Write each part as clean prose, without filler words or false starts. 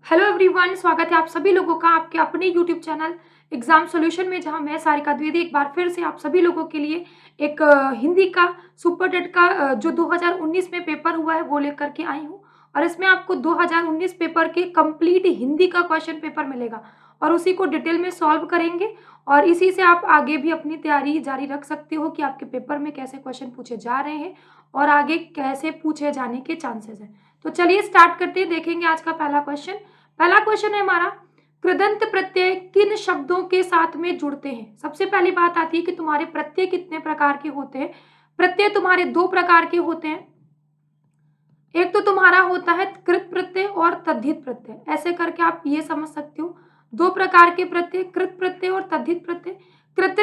Hello everyone, स्वागत है आप सभी लोगों का आपके अपने यूट्यूब चैनल एग्जाम सॉल्यूशन में, जहां मैं सारिका द्विवेदी एक बार फिर से आप सभी लोगों के लिए एक हिंदी का सुपर टेट का जो 2019 में पेपर हुआ है वो लेकर के आई हूं। और इसमें आपको 2019 पेपर के कंप्लीट हिंदी का क्वेश्चन पेपर मिलेगा और उसी को डिटेल में सॉल्व करेंगे। और इसी से आप आगे भी अपनी तैयारी जारी रख सकते हो कि आपके पेपर में कैसे क्वेश्चन पूछे जा रहे हैं और आगे कैसे पूछे जाने के चांसेस हैं। तो चलिए स्टार्ट करते हैं। देखेंगे आज का पहला क्वेश्चन है हमारा, कृदंत प्रत्यय किन शब्दों के साथ में जुड़ते हैं। सबसे पहली बात आती है कि तुम्हारे प्रत्यय कितने प्रकार के होते हैं। प्रत्यय तुम्हारे दो प्रकार के होते हैं। एक तो तुम्हारा होता है कृत प्रत्यय और तद्धित प्रत्यय। ऐसे करके आप ये समझ सकते हो, दो प्रकार के प्रत्यय, कृत प्रत्यय और तद्धित प्रत्यय। कृत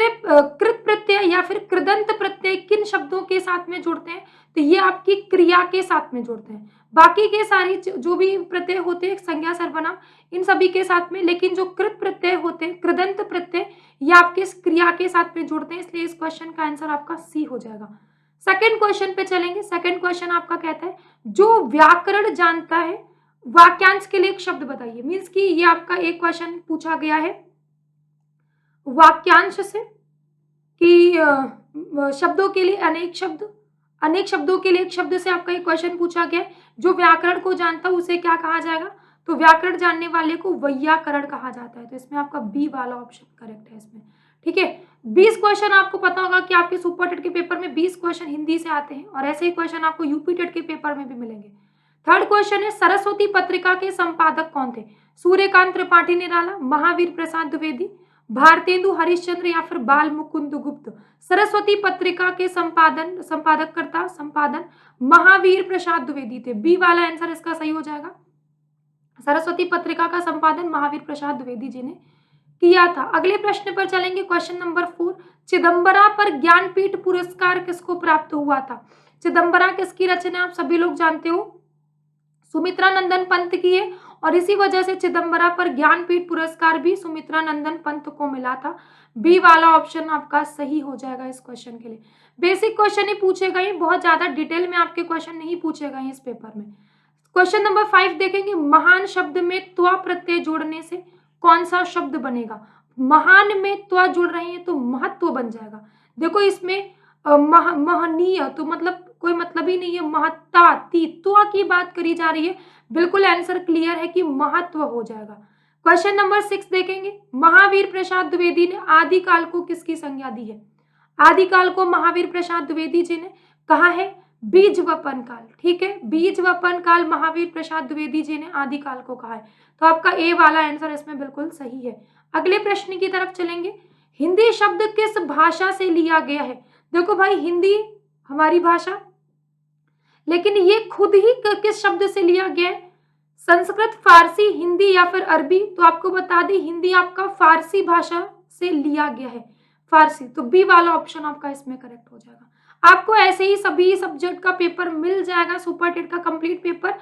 प्रत्यय या फिर कृदंत प्रत्यय किन शब्दों के साथ में जुड़ते हैं, तो ये आपकी क्रिया के साथ में जुड़ते हैं। बाकी के सारे जो भी प्रत्यय होते हैं, संज्ञा सर्वनाम, इन सभी के साथ में, लेकिन जो कृत प्रत्यय होते हैं, कृदंत प्रत्यय, ये आपके क्रिया के साथ में जुड़ते हैं। इसलिए इस क्वेश्चन का आंसर आपका सी हो जाएगा। सेकंड क्वेश्चन पे चलेंगे। सेकंड क्वेश्चन आपका कहता है, जो व्याकरण जानता है वाक्यांश के लिए एक शब्द बताइए। मीन्स कि ये आपका एक क्वेश्चन पूछा गया है वाक्यांश से कि शब्दों के लिए अनेक शब्दों के लिए एक शब्द से आपका एक क्वेश्चन पूछा गया है। जो व्याकरण को जानता है उसे क्या कहा जाएगा, तो व्याकरण जानने वाले को वैयाकरण कहा जाता है। तो इसमें आपका बी वाला ऑप्शन करेक्ट है इसमें। ठीक है, 20 क्वेश्चन आपको पता होगा कि आपके सुपर टेट के पेपर में 20 क्वेश्चन हिंदी से आते हैं और ऐसे ही क्वेश्चन आपको यूपी टेट के पेपर में भी मिलेंगे। थर्ड क्वेश्चन है, सरस्वती पत्रिका के संपादक कौन थे। सूर्यकांत त्रिपाठी निराला, महावीर प्रसाद द्विवेदी, भारतेंदु हरिश्चंद्र या फिर बाल मुकुंद गुप्त। सरस्वती पत्रिका के संपादन महावीर प्रसाद द्विवेदी थे। बी वाला आंसर इसका सही हो जाएगा। सरस्वती पत्रिका का संपादन महावीर प्रसाद द्विवेदी जी ने किया था। अगले प्रश्न पर चलेंगे, क्वेश्चन नंबर 4। चिदंबरा पर ज्ञानपीठ पुरस्कार किसको प्राप्त हुआ था। चिदंबरा किसकी रचना आप सभी लोग जानते हो, सुमित्रा नंदन पंत की है और इसी वजह से चिदंबरा पर ज्ञानपीठ पुरस्कार भी सुमित्रा नंदन पंत को मिला था। बी वाला ऑप्शन आपका सही हो जाएगा इस क्वेश्चन के लिए। बेसिक क्वेश्चन ही पूछे गए, बहुत ज्यादा डिटेल में आपके क्वेश्चन नहीं पूछे गए इस पेपर में। क्वेश्चन नंबर 5 देखेंगे, महान शब्द में त्वा प्रत्यय जोड़ने से कौन सा शब्द बनेगा। महान में त्वा जुड़ रही है तो महत्व बन जाएगा। देखो इसमें महनीय तो मतलब कोई मतलब ही नहीं है, महत्ता तीत्व की बात करी जा रही है। बिल्कुल आंसर क्लियर है कि महत्व हो जाएगा। क्वेश्चन नंबर 6 देखेंगे, महावीर प्रसाद द्विवेदी ने आदिकाल को किसकी संज्ञा दी है। आदिकाल को महावीर प्रसाद द्विवेदी जी ने कहा है बीज वपन काल। ठीक है, बीज वपन काल महावीर प्रसाद द्विवेदी जी ने आदिकाल को कहा है। तो आपका ए वाला आंसर इसमें बिल्कुल सही है। अगले प्रश्न की तरफ चलेंगे, हिंदी शब्द किस भाषा से लिया गया है। देखो भाई, हिंदी हमारी भाषा, लेकिन ये खुद ही किस शब्द से लिया गया है, संस्कृत, फारसी, हिंदी या फिर अरबी। तो आपको बता दें हिंदी आपका फारसी भाषा से लिया गया है, फारसी। तो बी वाला ऑप्शन आपका इसमें करेक्ट हो जाएगा। आपको ऐसे ही सभी सब्जेक्ट का पेपर मिल जाएगा, सुपर टेट का कंप्लीट पेपर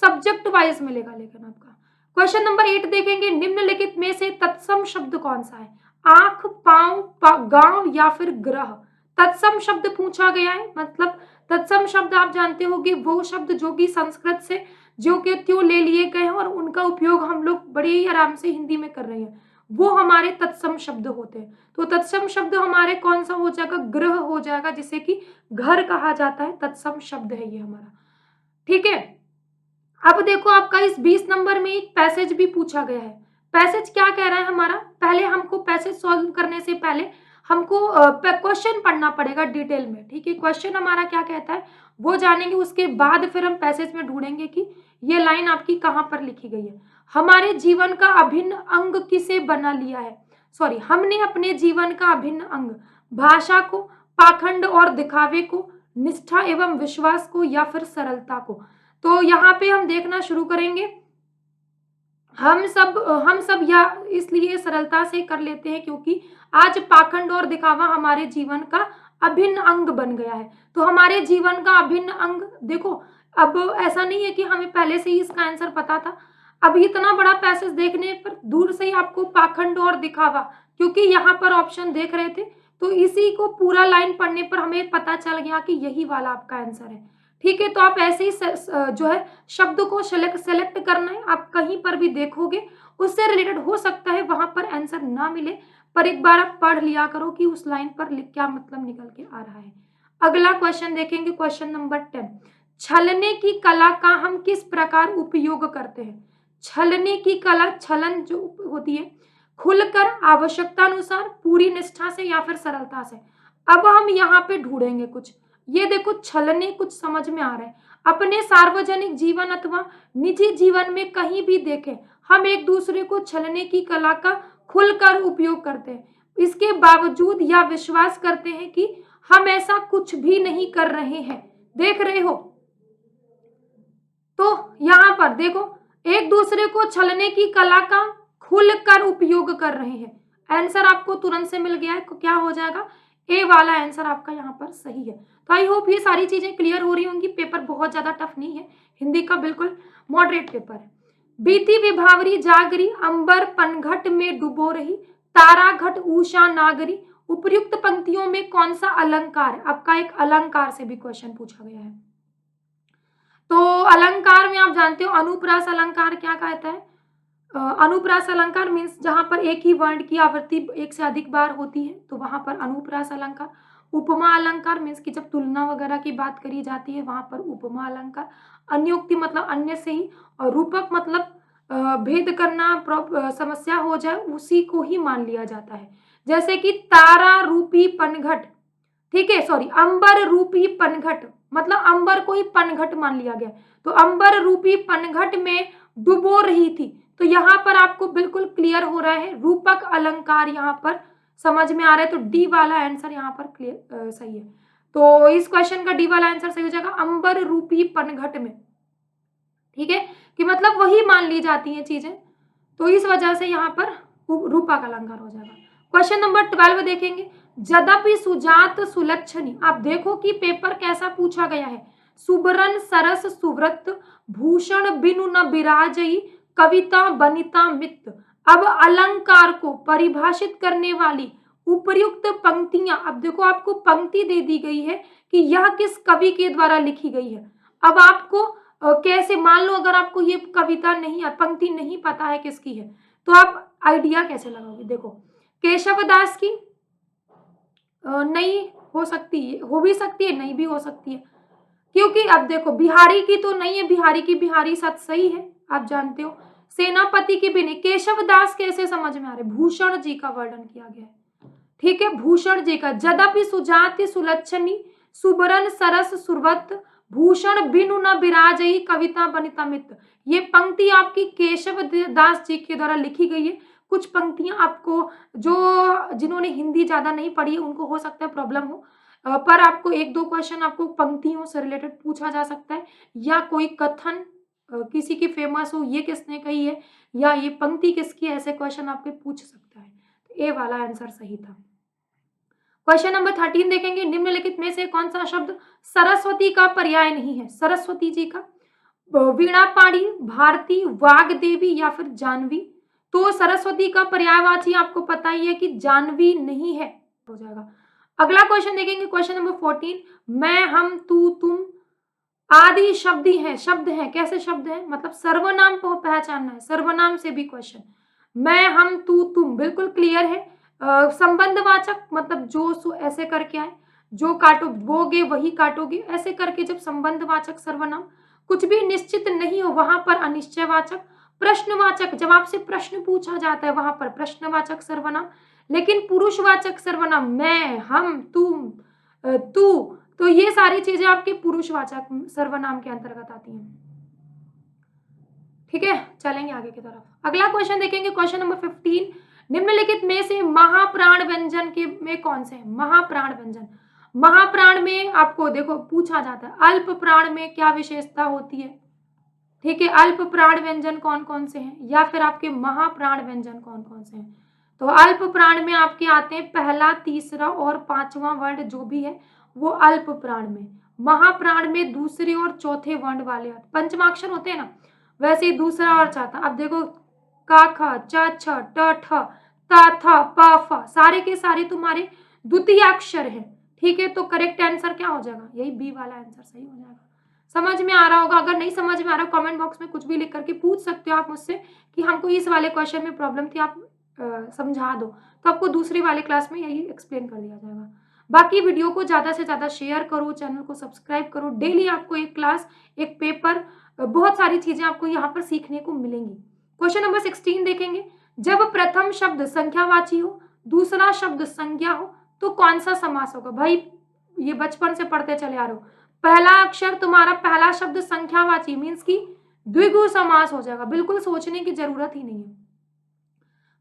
सब्जेक्ट वाइज मिलेगा। लेकिन आपका क्वेश्चन नंबर 8 देखेंगे, निम्नलिखित में से तत्सम शब्द कौन सा है। आंख, पांव, गांव या फिर ग्रह। तत्सम शब्द पूछा गया है, मतलब तत्सम शब्द आप जानते होंगे वो शब्द जो कि संस्कृत से जो के त्यों ले लिए गए हैं और उनका उपयोग हम लोग बड़े ही आराम से हिंदी में कर रहे हैं, वो हमारे तत्सम शब्द होते हैं। तो तत्सम शब्द हमारे कौन सा हो जाएगा, ग्रह हो जाएगा, जिसे कि घर कहा जाता है, तत्सम शब्द है ये हमारा। ठीक है, अब देखो आपका इस 20 नंबर में एक पैसेज भी पूछा गया है। पैसेज क्या कह रहा है हमारा, पहले हमको पैसेज सॉल्व करने से पहले हमको क्वेश्चन पढ़ना पड़ेगा डिटेल में। ठीक है, क्वेश्चन हमारा क्या कहता है वो जानेंगे, उसके बाद फिर हम पैसेज में ढूंढेंगे कि ये लाइन आपकी कहाँ पर लिखी गई है। हमारे जीवन का अभिन्न अंग किसे बना लिया है, सॉरी, हमने अपने जीवन का अभिन्न अंग भाषा को, पाखंड और दिखावे को, निष्ठा एवं विश्वास को या फिर सरलता को। तो यहाँ पे हम देखना शुरू करेंगे, हम सब या इसलिए सरलता से कर लेते हैं क्योंकि आज पाखंड और दिखावा हमारे जीवन का अभिन्न अंग बन गया है। तो हमारे जीवन का अभिन्न अंग, देखो अब ऐसा नहीं है कि हमें पहले से ही इसका आंसर पता था। अब इतना बड़ा पैसेज देखने पर दूर से ही आपको पाखंड और दिखावा, क्योंकि यहाँ पर ऑप्शन देख रहे थे तो इसी को पूरा लाइन पढ़ने पर हमें पता चल गया कि यही वाला आपका आंसर है। ठीक है, तो आप ऐसे ही जो है शब्द को सेलेक्ट करना है। आप कहीं पर भी देखोगे उससे रिलेटेड हो सकता है वहां पर आंसर ना मिले, पर एक बार आप पढ़ लिया करो कि उस लाइन पर क्या मतलब निकल के आ रहा है। अगला क्वेश्चन देखेंगे, क्वेश्चन नंबर 10। छलने की कला का हम किस प्रकार उपयोग करते हैं? छलने की कला, छलन जो होती है, खुलकर, आवश्यकता अनुसार, पूरी निष्ठा से या फिर सरलता से। अब हम यहाँ पे ढूंढेंगे कुछ। ये देखो, छलने कुछ समझ में आ रहा है। अपने सार्वजनिक जीवन अथवा निजी जीवन में कहीं भी देखें, हम एक दूसरे को छलने की कला का खुलकर उपयोग करते हैं, इसके बावजूद या विश्वास करते हैं कि हम ऐसा कुछ भी नहीं कर रहे हैं। देख रहे हो, तो यहां पर देखो, एक दूसरे को छलने की कला का खुलकर उपयोग कर रहे हैं। आंसर आपको तुरंत से मिल गया है, क्या हो जाएगा? ए वाला आंसर आपका यहाँ पर सही है। तो आई होप ये सारी चीजें क्लियर हो रही होंगी। पेपर बहुत ज्यादा टफ नहीं है, हिंदी का बिल्कुल मॉडरेट पेपर है। बीती विभावरी जागरी, अंबर पनघट में डुबो रही, तारा घट उषा नागरी। उपर्युक्त पंक्तियों में कौन सा अलंकार है? आपका एक अलंकार से भी क्वेश्चन पूछा गया है। तो अलंकार में आप जानते हो अनुप्रास अलंकार क्या कहता है? अनुप्रास अलंकार मीन्स जहां पर एक ही वर्ण की आवृत्ति एक से अधिक बार होती है, तो वहां पर अनुप्रास अलंकार। उपमा अलंकार मीन्स कि जब तुलना वगैरह की बात करी जाती है वहां पर उपमा अलंकार। अन्योक्ति मतलब अन्य से ही, और रूपक मतलब भेद करना, समस्या हो जाए उसी को ही मान लिया जाता है। जैसे कि तारा रूपी पनघट, ठीक है, सॉरी, अंबर रूपी पनघट, मतलब अंबर को ही पनघट मान लिया गया, तो अंबर रूपी पनघट में डुबो रही थी। तो यहाँ पर आपको बिल्कुल क्लियर हो रहा है, रूपक अलंकार यहाँ पर समझ में आ रहा है, तो डी वाला आंसर यहाँ पर क्लियर सही है। तो इस क्वेश्चन का डी वाला आंसर सही हो जाएगा, अंबर रूपी पनघट में। ठीक है, कि मतलब वही मान ली जाती हैं चीजें, तो इस वजह से यहाँ पर रूपक अलंकार हो जाएगा। क्वेश्चन नंबर 12 देखेंगे, यद्यपि सुजात सुलक्षणी। आप देखो कि पेपर कैसा पूछा गया है। सुबरन सरस सुव्रत, भूषण बिनु न बिराजई, कविता बनिता मित्त। अब अलंकार को परिभाषित करने वाली उपर्युक्त पंक्तियां, अब देखो आपको पंक्ति दे दी गई है कि यह किस कवि के द्वारा लिखी गई है। अब आपको कैसे, मान लो अगर आपको ये कविता नहीं, पंक्ति नहीं पता है किसकी है, तो आप आइडिया कैसे लगाओगे? देखो, केशवदास की नहीं हो सकती है, हो भी सकती है, नहीं भी हो सकती है, क्योंकि अब देखो बिहारी की तो नहीं है, बिहारी की बिहारी सत सही है, आप जानते हो। सेनापति की भी नहीं, केशवदास कैसे समझ में आ रहे? भूषण जी का वर्णन किया गया है, ठीक है, भूषण जी का। यद्यपि सुजाति सुलक्षणी, सुबरन सरस सुरवत, भूषण बिनु न बिराजई, कविता बनिता मित्त। ये पंक्ति आपकी केशव दास जी के द्वारा लिखी गई है। कुछ पंक्तियां आपको, जो जिन्होंने हिंदी ज्यादा नहीं पढ़ी है उनको हो सकता है प्रॉब्लम हो, पर आपको एक दो क्वेश्चन आपको पंक्तियों से रिलेटेड पूछा जा सकता है, या कोई कथन किसी की फेमस हो, ये किसने कही है, या ये पंक्ति किसकी है, ऐसे क्वेश्चन आपके पूछ सकता है। तो ए वाला आंसर सही था। क्वेश्चन नंबर 13 देखेंगे, निम्नलिखित में से कौन सा शब्द सरस्वती का पर्याय नहीं है? सरस्वती जी का, वीणा पाणी, भारती, वाग्देवी या फिर जानवी। तो सरस्वती का पर्यायवाची आपको पता ही है कि जानवी नहीं है, हो जाएगा। अगला क्वेश्चन देखेंगे, क्वेश्चन नंबर 14। मैं, हम, तू, तुम आदि शब्द हैं। कैसे शब्द हैं? मतलब सर्वनाम को पहचानना है, सर्वनाम से भी क्वेश्चन। मैं, हम, तू, तुम बिल्कुल क्लियर है। संबंधवाचक मतलब जो ऐसे करके आए, जो काटो बोगे वही काटोगे, ऐसे करके जब संबंधवाचक सर्वनाम। कुछ भी निश्चित नहीं हो वहां पर अनिश्चयवाचक। प्रश्नवाचक, जब आपसे प्रश्न पूछा जाता है वहां पर प्रश्नवाचक सर्वनाम। लेकिन पुरुषवाचक सर्वनाम मैं, हम, तुम, तू, तो ये सारी चीजें आपके पुरुषवाचक सर्वनाम के अंतर्गत आती हैं। ठीक है, चलेंगे आगे की तरफ। अगला क्वेश्चन देखेंगे, क्वेश्चन नंबर 15। निम्नलिखित में से महाप्राण व्यंजन के में कौन से हैं? महाप्राण व्यंजन, महाप्राण में आपको देखो पूछा जाता है अल्प प्राण में क्या विशेषता होती है। ठीक है, अल्प प्राण व्यंजन कौन कौन से हैं, या फिर आपके महाप्राण व्यंजन कौन कौन से हैं? तो अल्प प्राण में आपके आते हैं पहला, तीसरा और पांचवा वर्ण जो भी है वो अल्प प्राण में। महाप्राण में दूसरे और चौथे वर्ण वाले पंचमाक्षर होते हैं ना, वैसे ही दूसरा और चौथा। अब देखो का, ख, च, छ, ट, ठ, ता, थ, प, फ, सारे के सारे तुम्हारे द्वितीय अक्षर है। ठीक है, तो करेक्ट आंसर क्या हो जाएगा? यही बी वाला आंसर सही हो जाएगा। समझ में आ रहा होगा। अगर नहीं समझ में आ रहा, कमेंट बॉक्स में कुछ भी लिख करके पूछ सकते हो आप मुझसे कि हमको इस वाले क्वेश्चन में प्रॉब्लम थी, आप समझा दो, तो आपको दूसरी वाले क्लास में यही एक्सप्लेन कर दिया जाएगा। बाकी वीडियो को ज़्यादा से ज़्यादा शेयर करो, चैनल को सब्सक्राइब करो। डेली आपको एक क्लास, एक पेपर, बहुत सारी चीज़ें आपको यहाँ पर सीखने को मिलेंगी। क्वेश्चन नंबर 16 देखेंगे। जब प्रथम शब्द संख्यावाची हो, दूसरा शब्द संज्ञा हो, तो कौन सा समास होगा? भाई ये बचपन से पढ़ते चले आ रहे हो। पहला अक्षर तुम्हारा, पहला शब्द संख्यावाची मीन्स की द्विगु समास हो जाएगा। बिल्कुल सोचने की जरूरत ही नहीं है।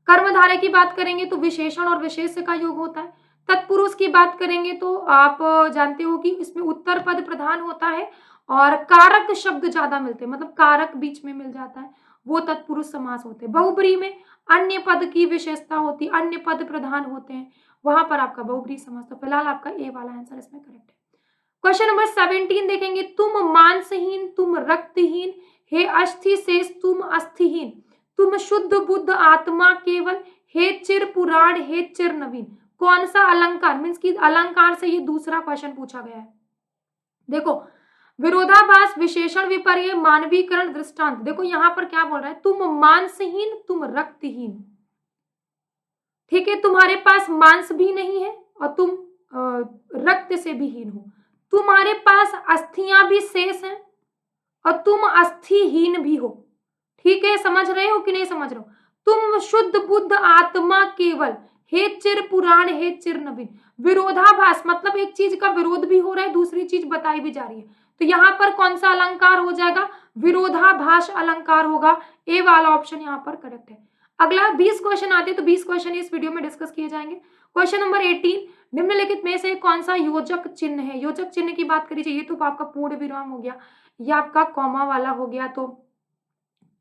कर्मधारय की बात करेंगे तो विशेषण और विशेष्य का योग होता है। तत्पुरुष की बात करेंगे तो आप जानते हो कि इसमें उत्तर पद प्रधान होता है और कारक शब्द ज्यादा मिलते हैं, मतलब कारक बीच में मिल जाता है, वो तत्पुरुष समास होते हैं। बहुब्री में अन्य पद की विशेषता होती है, अन्य पद प्रधान होते हैं, वहां पर आपका बहुब्री समास। तो फिलहाल आपका ए वाला आंसर इसमें करेक्ट है। क्वेश्चन नंबर 17 देखेंगे। तुम मांसहीन, तुम रक्तहीन, हे अस्थि शेष तुम अस्थिहीन, तुम शुद्ध बुद्ध आत्मा केवल, हे चिर पुराण, हे चिर नवीन। कौन सा अलंकार, मीन्स की अलंकार से ये दूसरा क्वेश्चन पूछा गया है। देखो, विरोधाभास, विशेषण विपर्य, मानवीकरण, दृष्टांत। देखो यहाँ पर क्या बोल रहा है, तुम मांसहीन, तुम रक्तहीन। ठीक है, तुम्हारे पास मांस भी नहीं है और तुम रक्त से भी हीन हो। तुम्हारे पास अस्थियां भी शेष हैं और तुम अस्थिहीन भी हो। ठीक है, समझ रहे हो कि नहीं समझ रहे हो? तुम शुद्ध बुद्ध आत्मा केवल, हे चिर पुराण, हे चिर नवीन। विरोधाभास मतलब एक चीज का विरोध भी हो रहा है, दूसरी चीज बताई भी जा रही है। तो यहाँ पर कौन सा अलंकार हो जाएगा? विरोधाभास अलंकार होगा। ए वाला ऑप्शन यहाँ पर करेक्ट है। अगला 20 क्वेश्चन आते हैं, तो 20 क्वेश्चन इस वीडियो में डिस्कस किए जाएंगे। क्वेश्चन नंबर 18, निम्नलिखित में से कौन सा योजक चिन्ह है? योजक चिन्ह की बात करी जाए, ये तो आपका पूर्ण विराम हो गया, ये आपका कॉमा वाला हो गया, तो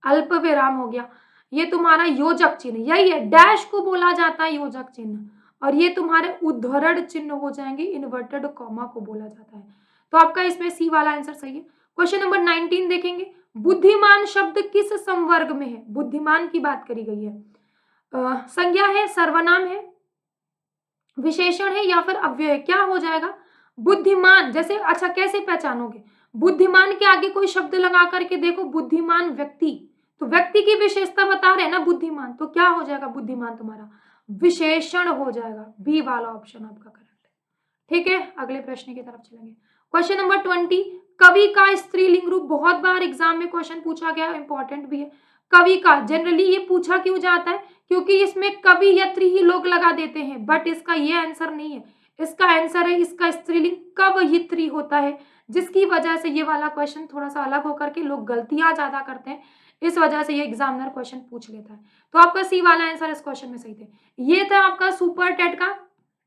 अल्प विराम हो गया। ये तुम्हारा योजक चिन्ह यही है, डैश को बोला जाता है योजक चिन्ह, और ये तुम्हारे उद्धरण चिन्ह हो जाएंगे, इन्वर्टेड कॉमा को बोला जाता है। तो आपका इसमें सी वाला आंसर सही है। क्वेश्चन नंबर 19 देखेंगे। बुद्धिमान शब्द किस संवर्ग में है? बुद्धिमान की बात करी गई है। संज्ञा है, सर्वनाम है, विशेषण है या फिर अव्यय है? क्या हो जाएगा? बुद्धिमान। जैसे अच्छा कैसे पहचानोगे? बुद्धिमान के आगे कोई शब्द लगा करके देखो, बुद्धिमान व्यक्ति, तो व्यक्ति की विशेषता बता रहे हैं ना बुद्धिमान, तो क्या हो जाएगा? बुद्धिमान तुम्हारा विशेषण हो जाएगा। बी वाला ऑप्शन आपका करेक्ट है। ठीक है, अगले प्रश्न की तरफ चलेंगे। क्वेश्चन नंबर 20, कवि का स्त्रीलिंग रूप। बहुत बार एग्जाम में क्वेश्चन पूछा गया, इंपॉर्टेंट भी है। कवि का जनरली ये पूछा क्यों जाता है? क्योंकि इसमें कवियत्री ही लोग लगा देते हैं, बट इसका ये आंसर नहीं है। इसका आंसर है, इसका स्त्रीलिंग कवयित्री होता है, जिसकी वजह से ये वाला क्वेश्चन थोड़ा सा अलग होकर के लोग गलतियां ज्यादा करते हैं, इस वजह से ये एग्जामिनर क्वेश्चन पूछ लेता है। तो आपका सी वाला आंसर इस क्वेश्चन में सही थे। ये था आपका सुपर टेट का।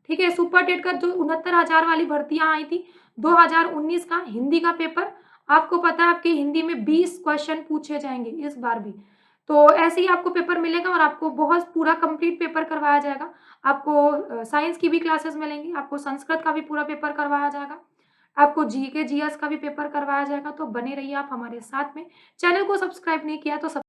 ठीक है, सुपर टेट का जो 69,000 वाली भर्तियां आई थी 2019 का हिंदी का पेपर, आपको पता है आपके हिंदी में 20 क्वेश्चन पूछे जाएंगे इस बार भी। तो ऐसे ही आपको पेपर मिलेगा और आपको बहुत पूरा कंप्लीट पेपर करवाया जाएगा। आपको साइंस की भी क्लासेस मिलेंगी, आपको संस्कृत का भी पूरा पेपर करवाया जाएगा, आपको जीके जीएस का भी पेपर करवाया जाएगा। तो बने रहिए आप हमारे साथ में। चैनल को सब्सक्राइब नहीं किया तो